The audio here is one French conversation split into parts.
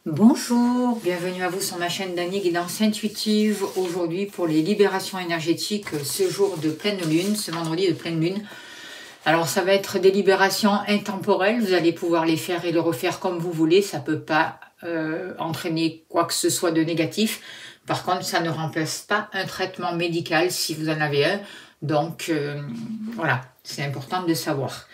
Bonjour, bienvenue à vous sur ma chaîne d'Annie Guidance Intuitive. Aujourd'hui pour les libérations énergétiques, ce jour de pleine lune, ce vendredi de pleine lune. Alors ça va être des libérations intemporelles, vous allez pouvoir les faire et les refaire comme vous voulez. Ça ne peut pas entraîner quoi que ce soit de négatif. Par contre, ça ne remplace pas un traitement médical si vous en avez un. Donc voilà, c'est important de le savoir.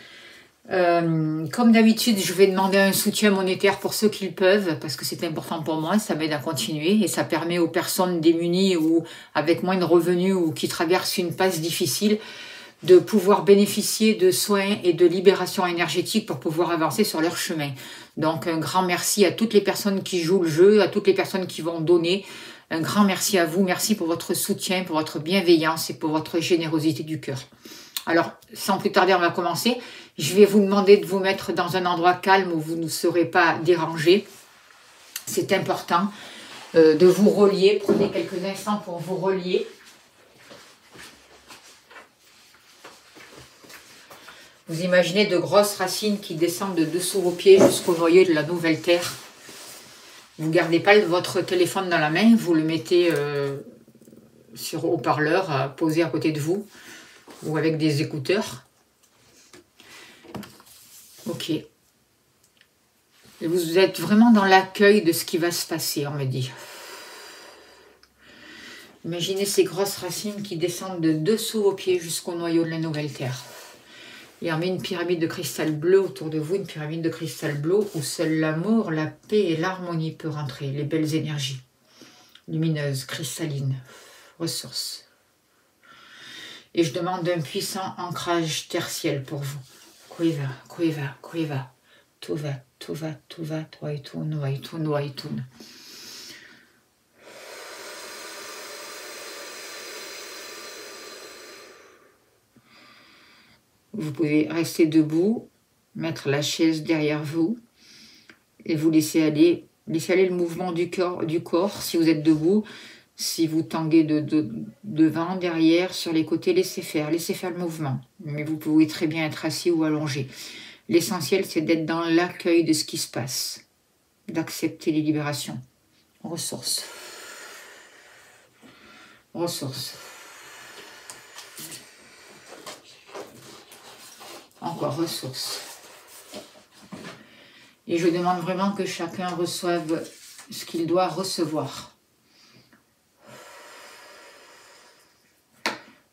Comme d'habitude, je vais demander un soutien monétaire pour ceux qui le peuvent, parce que c'est important pour moi, ça m'aide à continuer et ça permet aux personnes démunies ou avec moins de revenus ou qui traversent une passe difficile de pouvoir bénéficier de soins et de libération énergétique pour pouvoir avancer sur leur chemin. Donc un grand merci à toutes les personnes qui jouent le jeu, à toutes les personnes qui vont donner. Un grand merci à vous, merci pour votre soutien, pour votre bienveillance et pour votre générosité du cœur. Alors, sans plus tarder, on va commencer. Je vais vous demander de vous mettre dans un endroit calme où vous ne serez pas dérangé. C'est important de vous relier. Prenez quelques instants pour vous relier. Vous imaginez de grosses racines qui descendent de dessous vos pieds jusqu'au noyau de la nouvelle terre. Vous ne gardez pas votre téléphone dans la main, vous le mettez sur haut-parleur, posé à côté de vous, ou avec des écouteurs. Ok. Et vous êtes vraiment dans l'accueil de ce qui va se passer, on me dit. Imaginez ces grosses racines qui descendent de dessous vos pieds jusqu'au noyau de la nouvelle terre. Et on met une pyramide de cristal bleu autour de vous, une pyramide de cristal bleu où seul l'amour, la paix et l'harmonie peuvent rentrer, les belles énergies lumineuses, cristallines, ressources. Et je demande un puissant ancrage tertiel pour vous. Kuiva, kuiva, kuiva. Tuva, tuva, tuva, tuaitun, waitun, waitun. Vous pouvez rester debout, mettre la chaise derrière vous et vous laisser aller le mouvement du corps si vous êtes debout. Si vous tanguez devant, derrière, sur les côtés, laissez faire le mouvement. Mais vous pouvez très bien être assis ou allongé. L'essentiel, c'est d'être dans l'accueil de ce qui se passe, d'accepter les libérations. Ressources. Ressources. Encore ressources. Et je demande vraiment que chacun reçoive ce qu'il doit recevoir.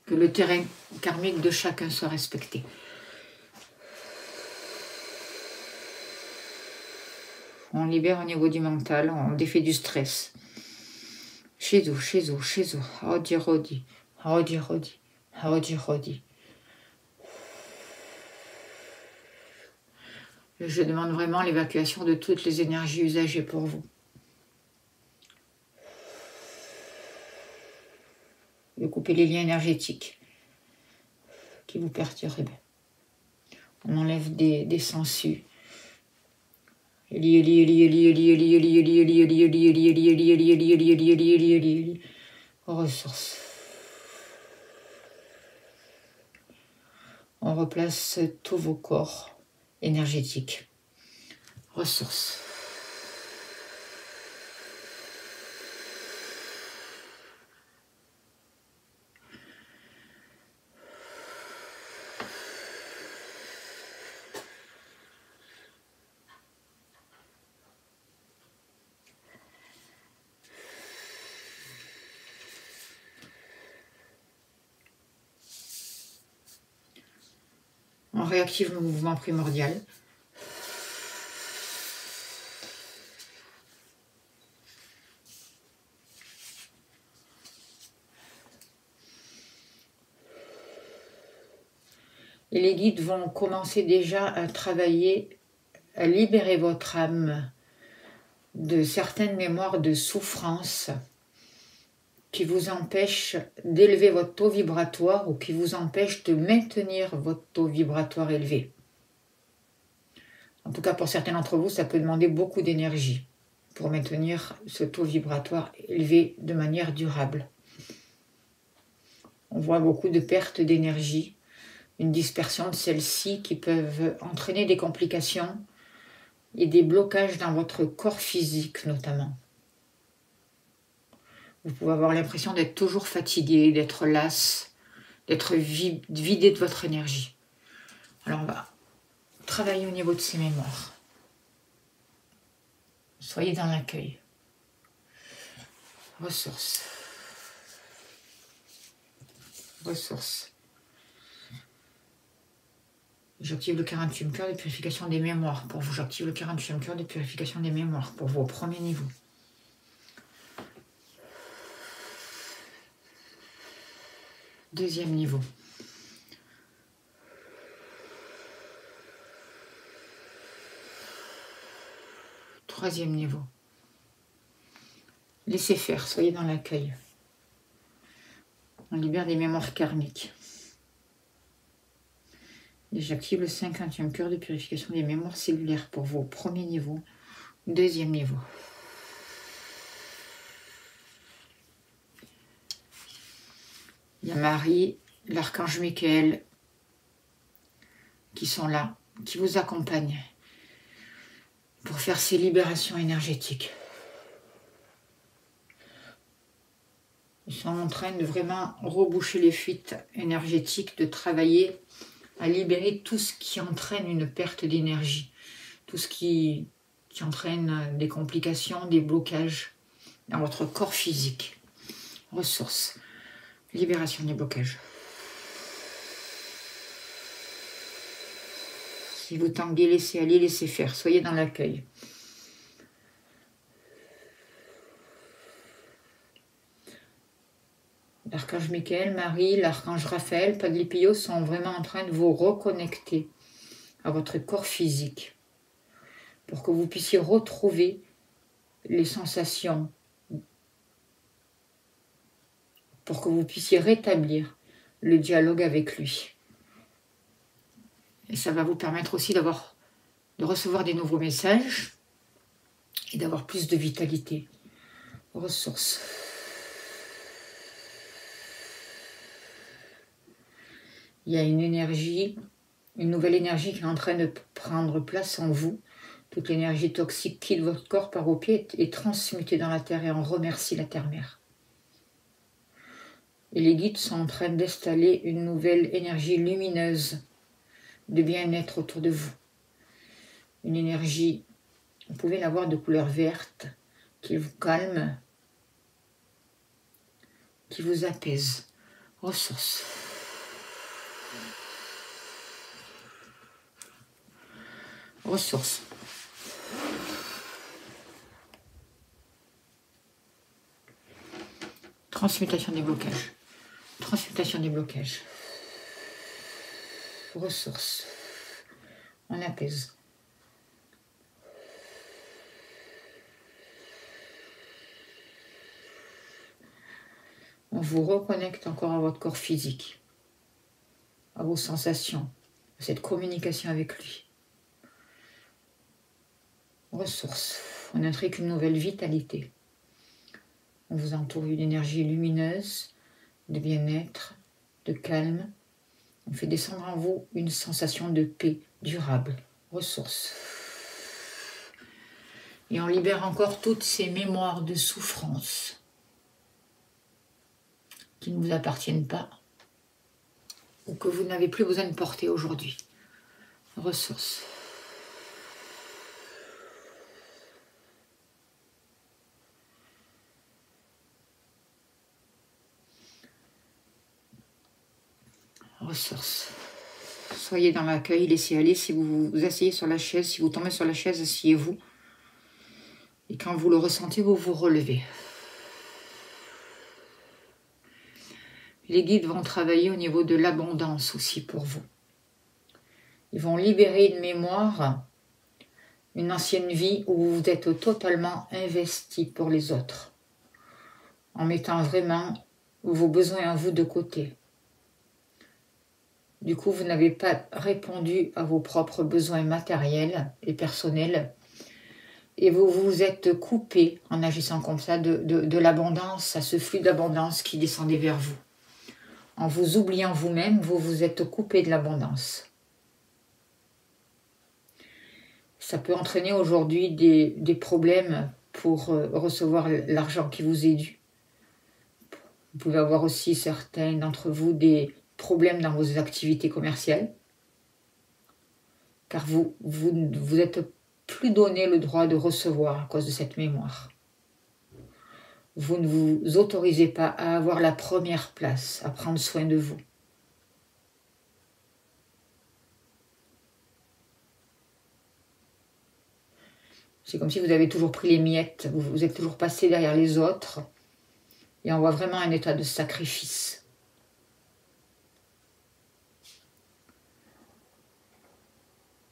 Que le terrain karmique de chacun soit respecté. On libère au niveau du mental, on défait du stress. Chez vous. Rodi, rodi, rodi, rodi, rodi, rodi. Je demande vraiment l'évacuation de toutes les énergies usagées pour vous. De couper les liens énergétiques qui vous perturbent. On enlève des sensus. Ressources. On replace tous vos corps énergétiques. Ressources. On réactive le mouvement primordial. Et les guides vont commencer déjà à travailler, à libérer votre âme de certaines mémoires de souffrance qui vous empêchent d'élever votre taux vibratoire ou qui vous empêchent de maintenir votre taux vibratoire élevé. En tout cas, pour certains d'entre vous, ça peut demander beaucoup d'énergie pour maintenir ce taux vibratoire élevé de manière durable. On voit beaucoup de pertes d'énergie, une dispersion de celles-ci qui peuvent entraîner des complications et des blocages dans votre corps physique notamment. Vous pouvez avoir l'impression d'être toujours fatigué, d'être lasse, d'être vidé de votre énergie. Alors on va travailler au niveau de ces mémoires. Soyez dans l'accueil. Ressources. Ressources. J'active le 40e cœur de purification des mémoires pour vous. J'active le 40e cœur de purification des mémoires pour vous au premier niveau. Deuxième niveau. Troisième niveau. Laissez faire, soyez dans l'accueil. On libère des mémoires karmiques. Et j'active le 50e cœur de purification des mémoires cellulaires pour vous au premier niveau. Deuxième niveau. Il y a Marie, l'archange Michael qui sont là, qui vous accompagnent pour faire ces libérations énergétiques. Ils sont en train de vraiment reboucher les fuites énergétiques, de travailler à libérer tout ce qui entraîne une perte d'énergie, tout ce qui entraîne des complications, des blocages dans votre corps physique. Ressources, libération des blocages. Si vous tanguez, laissez aller, laissez faire, soyez dans l'accueil. L'archange Michael, Marie, l'archange Raphaël, Padre Pio sont vraiment en train de vous reconnecter à votre corps physique pour que vous puissiez retrouver les sensations, pour que vous puissiez rétablir le dialogue avec lui. Et ça va vous permettre aussi de recevoir des nouveaux messages et d'avoir plus de vitalité. Ressources. Il y a une énergie, une nouvelle énergie qui est en train de prendre place en vous. Toute l'énergie toxique quitte votre corps par au pied et est transmutée dans la terre et on remercie la terre-mère. Et les guides sont en train d'installer une nouvelle énergie lumineuse de bien-être autour de vous. Une énergie, vous pouvez l'avoir de couleur verte, qui vous calme, qui vous apaise. Ressources. Ressources. Transmutation des blocages. Transmutation des blocages. Ressources. On apaise. On vous reconnecte encore à votre corps physique, à vos sensations, à cette communication avec lui. Ressources. On intrigue une nouvelle vitalité. On vous entoure d'une énergie lumineuse, de bien-être, de calme. On fait descendre en vous une sensation de paix durable. Ressources. Et on libère encore toutes ces mémoires de souffrance qui ne vous appartiennent pas ou que vous n'avez plus besoin de porter aujourd'hui. Ressources. Ressources. Soyez dans l'accueil, laissez aller. Si vous vous asseyez sur la chaise, si vous tombez sur la chaise, asseyez-vous. Et quand vous le ressentez, vous vous relevez. Les guides vont travailler au niveau de l'abondance aussi pour vous. Ils vont libérer une mémoire, une ancienne vie où vous êtes totalement investi pour les autres, en mettant vraiment vos besoins à vous de côté. Du coup, vous n'avez pas répondu à vos propres besoins matériels et personnels et vous vous êtes coupé en agissant comme ça de l'abondance, à ce flux d'abondance qui descendait vers vous. En vous oubliant vous-même, vous vous êtes coupé de l'abondance. Ça peut entraîner aujourd'hui des problèmes pour recevoir l'argent qui vous est dû. Vous pouvez avoir aussi, certains d'entre vous, des problèmes dans vos activités commerciales, car vous êtes plus donné le droit de recevoir à cause de cette mémoire. Vous ne vous autorisez pas à avoir la première place, à prendre soin de vous. C'est comme si vous avez toujours pris les miettes, vous êtes toujours passé derrière les autres, et on voit vraiment un état de sacrifice.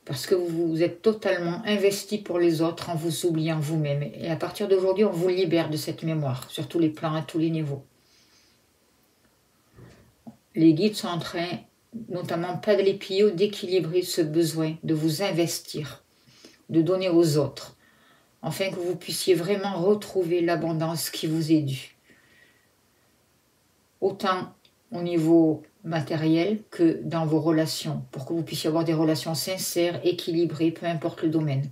Parce que vous êtes totalement investi pour les autres en vous oubliant vous-même. Et à partir d'aujourd'hui, on vous libère de cette mémoire, sur tous les plans, à tous les niveaux. Les guides sont en train, notamment Padre Pio, d'équilibrer ce besoin de vous investir, de donner aux autres, afin que vous puissiez vraiment retrouver l'abondance qui vous est due. Autant au niveau matériel que dans vos relations, pour que vous puissiez avoir des relations sincères, équilibrées, peu importe le domaine.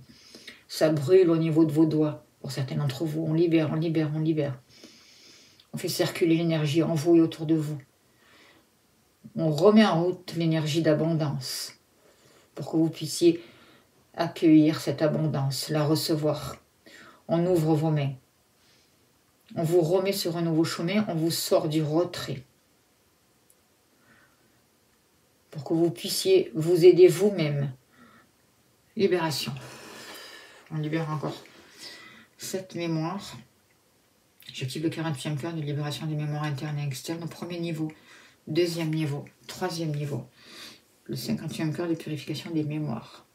Ça brûle au niveau de vos doigts. Pour certains d'entre vous, on libère, on libère, on libère. On fait circuler l'énergie en vous et autour de vous. On remet en route l'énergie d'abondance pour que vous puissiez accueillir cette abondance, la recevoir. On ouvre vos mains. On vous remet sur un nouveau chemin, on vous sort du retrait. Pour que vous puissiez vous aider vous-même. Libération. On libère encore cette mémoire. J'active le 40e cœur de libération des mémoires internes et externes au premier niveau, deuxième niveau, troisième niveau. Le 50e cœur de purification des mémoires.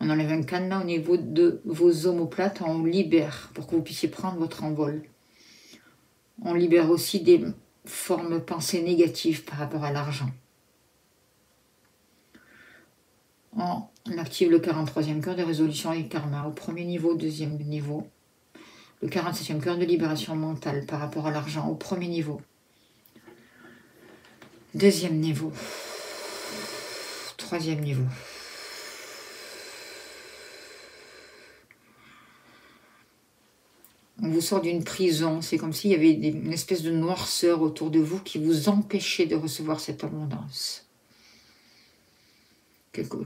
On enlève un cadenas au niveau de vos omoplates, on libère pour que vous puissiez prendre votre envol. On libère aussi des formes pensées négatives par rapport à l'argent. On active le 43e cœur de résolution et karma au premier niveau, deuxième niveau. Le 47e cœur de libération mentale par rapport à l'argent au premier niveau. Deuxième niveau. Troisième niveau. On vous sort d'une prison, c'est comme s'il y avait une espèce de noirceur autour de vous qui vous empêchait de recevoir cette abondance.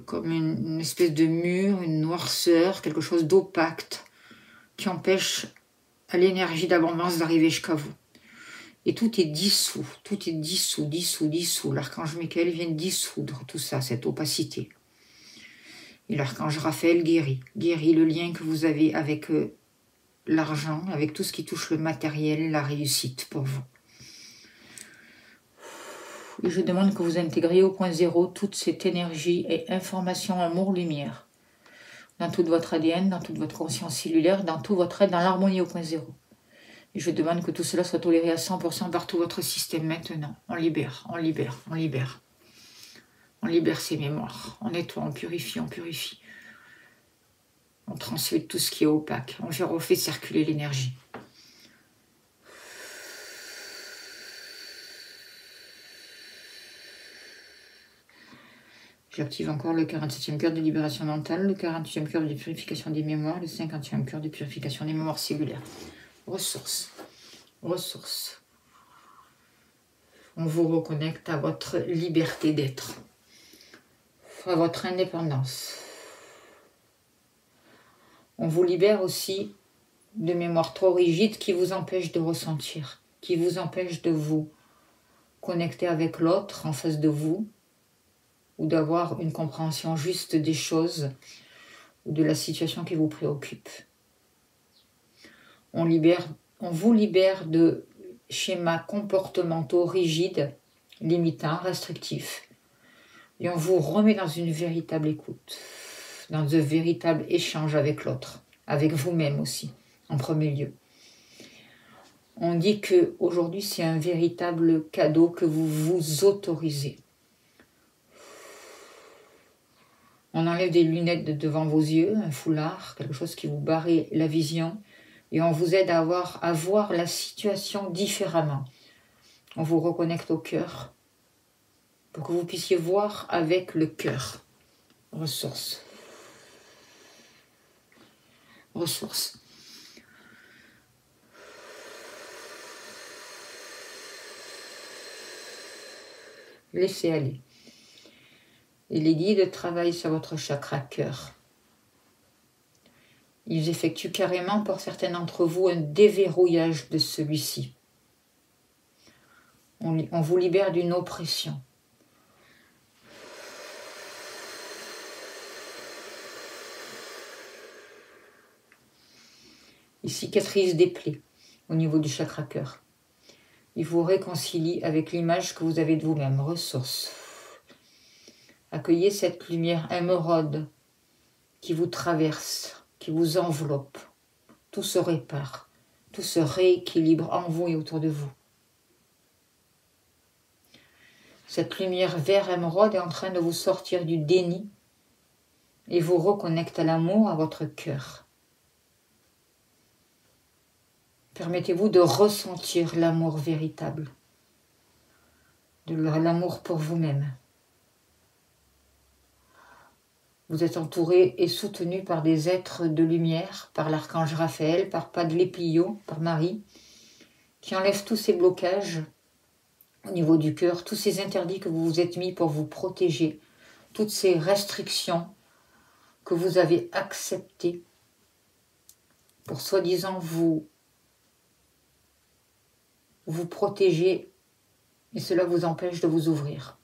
Comme une espèce de mur, une noirceur, quelque chose d'opaque qui empêche à l'énergie d'abondance d'arriver jusqu'à vous. Et tout est dissous, dissous. L'archange Michael vient dissoudre tout ça, cette opacité. Et l'archange Raphaël guérit le lien que vous avez avec l'argent, avec tout ce qui touche le matériel, la réussite pour vous. Et je demande que vous intégriez au point zéro toute cette énergie et information, amour, lumière, dans toute votre ADN, dans toute votre conscience cellulaire, dans tout votre être, dans l'harmonie au point zéro. Et je demande que tout cela soit toléré à 100% par tout votre système maintenant. On libère, on libère, on libère. On libère ces mémoires, on nettoie, on purifie, on purifie. On transmute tout ce qui est opaque, on refait circuler l'énergie. J'active encore le 47e cœur de libération mentale, le 48e cœur de purification des mémoires, le 50e cœur de purification des mémoires cellulaires. Ressources. Ressources. On vous reconnecte à votre liberté d'être, à votre indépendance. On vous libère aussi de mémoires trop rigides qui vous empêchent de ressentir, qui vous empêchent de vous connecter avec l'autre en face de vous, ou d'avoir une compréhension juste des choses ou de la situation qui vous préoccupe. On vous libère de schémas comportementaux rigides, limitants, restrictifs. Et on vous remet dans une véritable écoute, dans un véritable échange avec l'autre, avec vous-même aussi, en premier lieu. On dit qu'aujourd'hui, c'est un véritable cadeau que vous vous autorisez. On enlève des lunettes de devant vos yeux, un foulard, quelque chose qui vous barre la vision, et on vous aide à voir la situation différemment. On vous reconnecte au cœur, pour que vous puissiez voir avec le cœur. Ressources. Ressources. Laissez aller. Et les guides travaillent sur votre chakra cœur. Ils effectuent carrément pour certains d'entre vous un déverrouillage de celui-ci. On vous libère d'une oppression. Ils cicatrisent des plaies au niveau du chakra cœur. Ils vous réconcilient avec l'image que vous avez de vous-même. Ressources. Accueillez cette lumière émeraude qui vous traverse, qui vous enveloppe. Tout se répare, tout se rééquilibre en vous et autour de vous. Cette lumière vert émeraude est en train de vous sortir du déni et vous reconnecte à l'amour, à votre cœur. Permettez-vous de ressentir l'amour véritable, de l'amour pour vous-même. Vous êtes entouré et soutenu par des êtres de lumière, par l'archange Raphaël, par Padlé Pio, par Marie, qui enlèvent tous ces blocages au niveau du cœur, tous ces interdits que vous vous êtes mis pour vous protéger, toutes ces restrictions que vous avez acceptées pour soi-disant vous protéger et cela vous empêche de vous ouvrir.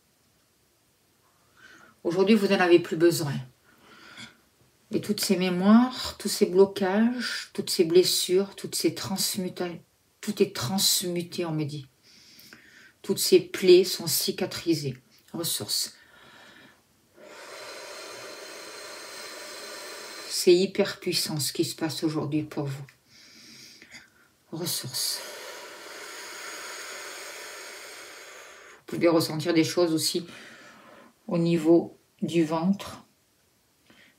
Aujourd'hui, vous n'en avez plus besoin. Et toutes ces mémoires, tous ces blocages, toutes ces blessures, toutes ces transmutations, tout est transmuté, on me dit. Toutes ces plaies sont cicatrisées. Ressources. C'est hyper puissant ce qui se passe aujourd'hui pour vous. Ressources. Vous pouvez ressentir des choses aussi au niveau du ventre.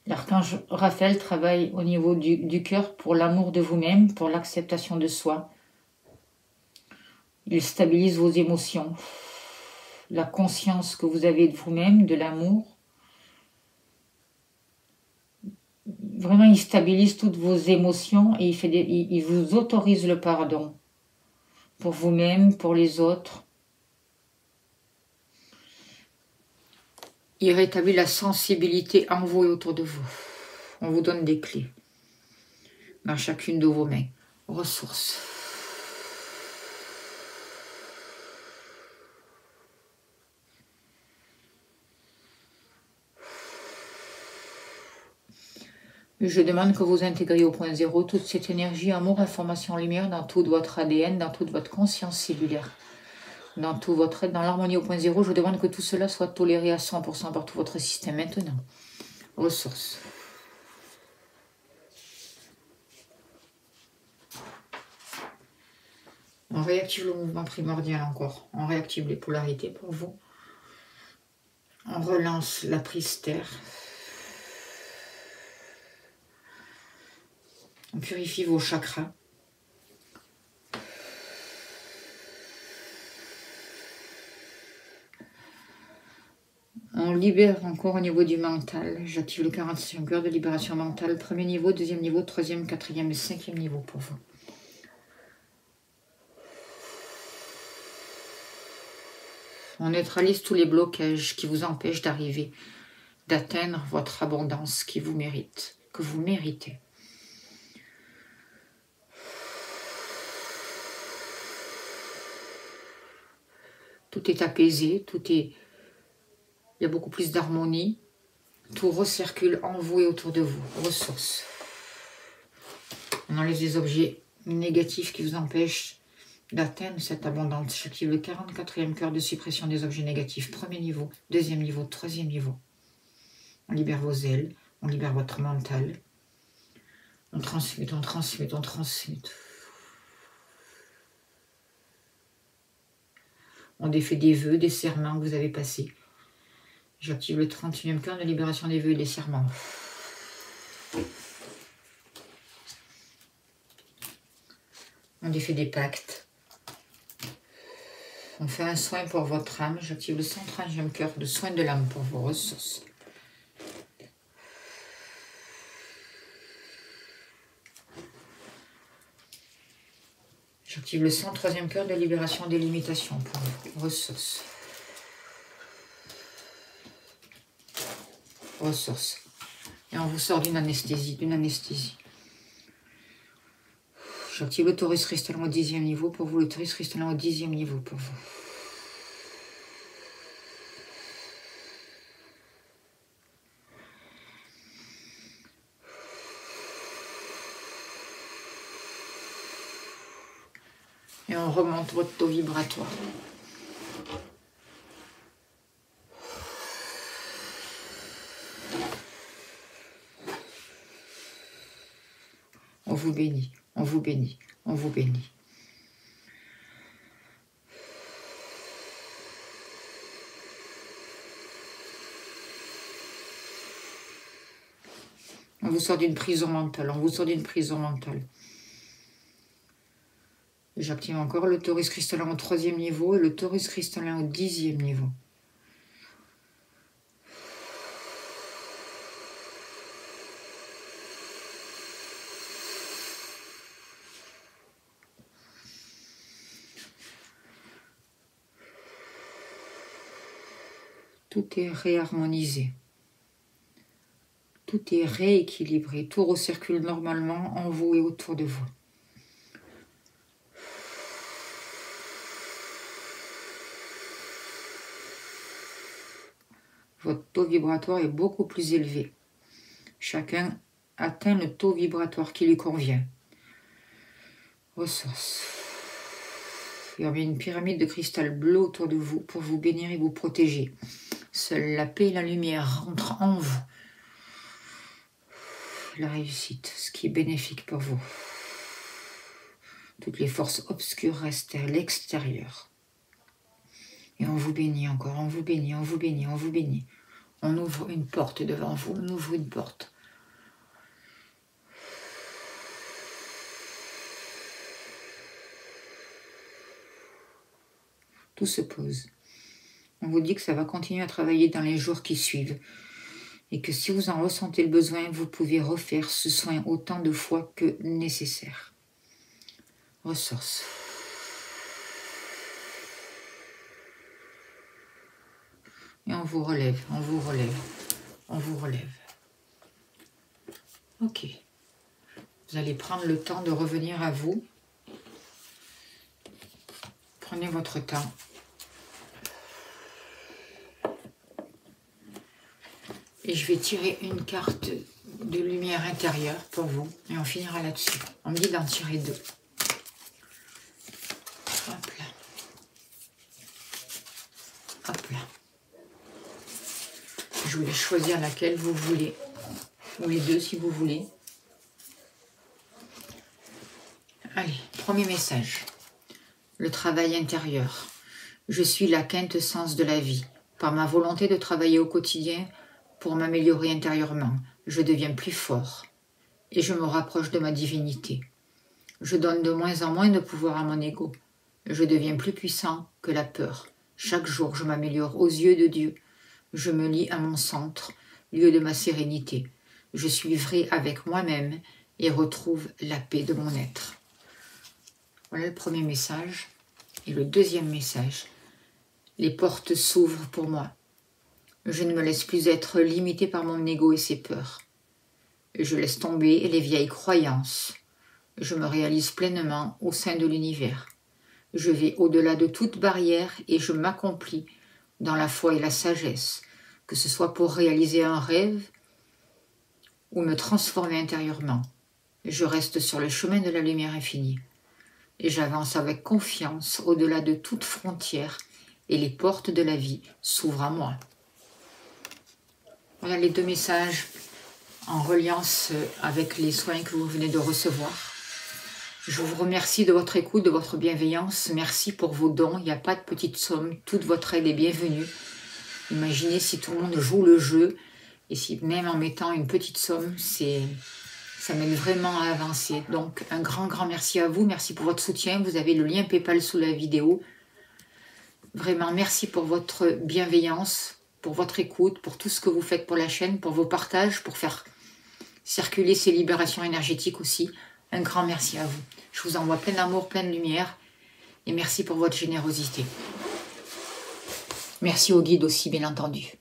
L'archange Raphaël travaille au niveau du cœur pour l'amour de vous-même, pour l'acceptation de soi. Il stabilise vos émotions, la conscience que vous avez de vous-même, de l'amour. Vraiment, il stabilise toutes vos émotions et il vous autorise le pardon pour vous-même, pour les autres. Il rétablit la sensibilité en vous et autour de vous. On vous donne des clés dans chacune de vos mains. Ressources. Je demande que vous intégriez au point zéro toute cette énergie, amour, information, lumière dans tout votre ADN, dans toute votre conscience cellulaire, dans tout votre être, dans l'harmonie au point zéro. Je demande que tout cela soit toléré à 100% par tout votre système maintenant. Ressources. On réactive le mouvement primordial encore. On réactive les polarités pour vous. On relance la prise terre. On purifie vos chakras. On libère encore au niveau du mental. J'active le 45 cœur de libération mentale. Premier niveau, deuxième niveau, troisième, quatrième et cinquième niveau pour vous. On neutralise tous les blocages qui vous empêchent d'arriver, d'atteindre votre abondance qui vous mérite, que vous méritez. Tout est apaisé, il y a beaucoup plus d'harmonie. Tout recircule en vous et autour de vous. Ressources. On enlève les objets négatifs qui vous empêchent d'atteindre cette abondance. J'active le 44e cœur de suppression des objets négatifs. Premier niveau, deuxième niveau, troisième niveau. On libère vos ailes, on libère votre mental. On transmute, on transmute, on transmute. On défait des vœux, des serments que vous avez passés. J'active le 31e cœur de libération des vœux et des serments. On défait des pactes. On fait un soin pour votre âme. J'active le 130e cœur de soin de l'âme pour vos ressources. J'active le 103e cœur de libération des limitations pour vous. Ressources. Ressources. Et on vous sort d'une anesthésie, J'active le Taurus cristallin au 10e niveau pour vous, le Taurus cristallin au 10e niveau pour vous. Et on remonte votre taux vibratoire. On vous bénit, on vous bénit, on vous bénit. On vous sort d'une prison mentale, on vous sort d'une prison mentale. J'active encore le Taurus cristallin au 3e niveau et le Taurus cristallin au 10e niveau. Tout est réharmonisé. Tout est rééquilibré. Tout recircule normalement en vous et autour de vous. Votre taux vibratoire est beaucoup plus élevé. Chacun atteint le taux vibratoire qui lui convient. Ressources. Il y a une pyramide de cristal bleu autour de vous pour vous bénir et vous protéger. Seule la paix et la lumière rentrent en vous. La réussite, ce qui est bénéfique pour vous. Toutes les forces obscures restent à l'extérieur. Et on vous bénit encore, on vous bénit, on vous bénit, on vous bénit. On ouvre une porte devant vous, on ouvre une porte. Tout se pose. On vous dit que ça va continuer à travailler dans les jours qui suivent. Et que si vous en ressentez le besoin, vous pouvez refaire ce soin autant de fois que nécessaire. Ressources. Et on vous relève, on vous relève, on vous relève. Ok. Vous allez prendre le temps de revenir à vous. Prenez votre temps. Et je vais tirer une carte de lumière intérieure pour vous. Et on finira là-dessus. On me dit d'en tirer 2. Hop là. Hop là. Je vous laisse choisir laquelle vous voulez. Ou les deux si vous voulez. Allez, premier message. Le travail intérieur. Je suis la quintessence de la vie. Par ma volonté de travailler au quotidien, pour m'améliorer intérieurement, je deviens plus fort et je me rapproche de ma divinité. Je donne de moins en moins de pouvoir à mon ego. Je deviens plus puissant que la peur. Chaque jour, je m'améliore aux yeux de Dieu. Je me lie à mon centre, lieu de ma sérénité. Je suis vrai avec moi-même et retrouve la paix de mon être. Voilà le premier message. Et le deuxième message. Les portes s'ouvrent pour moi. Je ne me laisse plus être limité par mon ego et ses peurs. Je laisse tomber les vieilles croyances. Je me réalise pleinement au sein de l'univers. Je vais au-delà de toute barrière et je m'accomplis dans la foi et la sagesse, que ce soit pour réaliser un rêve ou me transformer intérieurement. Je reste sur le chemin de la lumière infinie et j'avance avec confiance au-delà de toute frontière et les portes de la vie s'ouvrent à moi. Voilà les deux messages en reliance avec les soins que vous venez de recevoir. Je vous remercie de votre écoute, de votre bienveillance. Merci pour vos dons. Il n'y a pas de petite somme. Toute votre aide est bienvenue. Imaginez si tout le monde joue le jeu. Et si même en mettant une petite somme, ça m'aide vraiment à avancer. Donc un grand merci à vous. Merci pour votre soutien. Vous avez le lien PayPal sous la vidéo. Vraiment merci pour votre bienveillance, pour votre écoute, pour tout ce que vous faites pour la chaîne, pour vos partages, pour faire circuler ces libérations énergétiques aussi. Un grand merci à vous. Je vous envoie plein d'amour, plein de lumière. Et merci pour votre générosité. Merci au guide aussi, bien entendu.